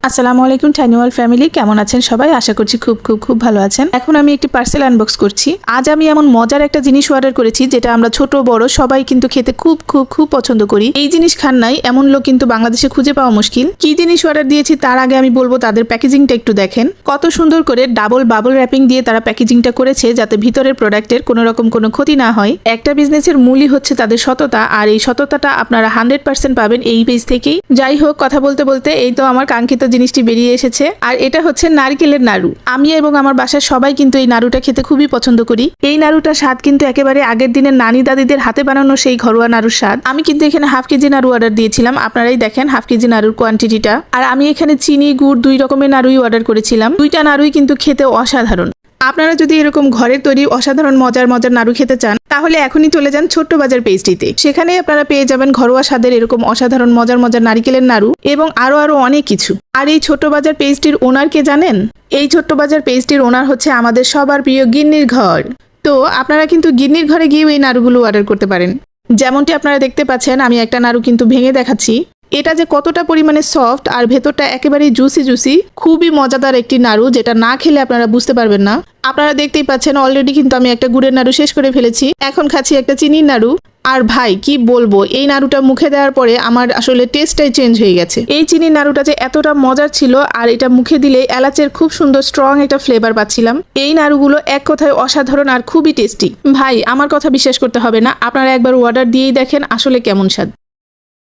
আসসালামু আলাইকুম টাইনিওয়াল ফ্যামিলি, কেমন আছেন সবাই? আশা করছি খুব খুব খুব ভালো আছেন। এখন আমি একটি পার্সেল আনবক্স করছি। আজ আমি এমন মজার একটা জিনিস অর্ডার করেছি যেটা আমরা ছোট বড় সবাই কিন্তু খেতে খুব খুব খুব পছন্দ করি। এই জিনিস খান নাই এমন লোক কিন্তু বাংলাদেশে খুঁজে পাওয়া মুশকিল। কি জিনিস অর্ডার দিয়েছি তার আগে আমি বলবো তাদের প্যাকেজিংটা একটু দেখেন। কত সুন্দর করে ডাবল বাবল র্যাপিং দিয়ে তারা প্যাকেজিংটা করেছে যাতে ভিতরের প্রোডাক্টের কোনো রকম কোনো ক্ষতি না হয়। একটা বিজনেসের মূলই হচ্ছে তাদের সততা, আর এই সততাটা আপনারা 100% পাবেন এই পেজ থেকেই। যাই হোক, কথা বলতে বলতে এই তো আমার কাঙ্ক্ষিত জিনিসটি বেরিয়ে এসেছে। আর এটা হচ্ছে নারকেলের নাড়ু। আমি এবং আমার বাসার সবাই কিন্তু এই নাড়ুটা খেতে খুবই পছন্দ করি। এই নাড়ুটার স্বাদ কিন্তু একেবারে আগের দিনের নানি দাদিদের হাতে বানানো সেই ঘরোয়া নাড়ুর স্বাদ। আমি কিন্তু এখানে হাফ কেজি নাড়ু অর্ডার দিয়েছিলাম, আপনারাই দেখেন হাফ কেজি নাড়ুর কোয়ান্টিটিটা। আর আমি এখানে চিনি গুড় 2 রকমের নাড়ুই অর্ডার করেছিলাম। 2টা নাড়ুই কিন্তু খেতে অসাধারণ। আপনারা যদি এরকম ঘরের তৈরি অসাধারণ মজার মজার নাড়ু খেতে চান তাহলে এখনই চলে যান ছোট্ট বাজার পেজটিতে। সেখানেই আপনারা পেয়ে যাবেন ঘরোয়া স্বাদের এরকম অসাধারণ মজার মজার নারিকেলের নাড়ু এবং আরো অনেক কিছু। আর এই ছোট্ট বাজার পেজটির ওনার কে জানেন? এই ছোট্ট বাজার পেজটির ওনার হচ্ছে আমাদের সবার প্রিয় গিন্নির ঘর। তো আপনারা কিন্তু গিন্নির ঘরে গিয়েও এই নাড়ুগুলো অর্ডার করতে পারেন। যেমনটি আপনারা দেখতে পাচ্ছেন, আমি একটা নাড়ু কিন্তু ভেঙে দেখাচ্ছি। এটা যে কতটা পরিমাণে সফট আর ভেতরটা একেবারেই জুসি, খুবই মজাদার একটি নাড়ু, যেটা না খেলে আপনারা বুঝতে পারবেন না। আপনারা দেখতেই পাচ্ছেন অলরেডি কিন্তু আমি একটা গুড়ের নাড়ু শেষ করে ফেলেছি। এখন খাচ্ছি একটা চিনির নাড়ু। আর ভাই কি বলবো, এই নাড়ুটা মুখে দেওয়ার পরে আমার আসলে টেস্টটাই চেঞ্জ হয়ে গেছে। এই চিনির নাড়ুটা যে এতটা মজার ছিল, আর এটা মুখে দিলে এলাচের খুব সুন্দর স্ট্রং একটা ফ্লেভার পাচ্ছিলাম। এই নাড়ুগুলো এক কথায় অসাধারণ আর খুবই টেস্টি। ভাই আমার কথা বিশ্বাস করতে হবে না, আপনারা একবার অর্ডার দিয়েই দেখেন আসলে কেমন স্বাদ।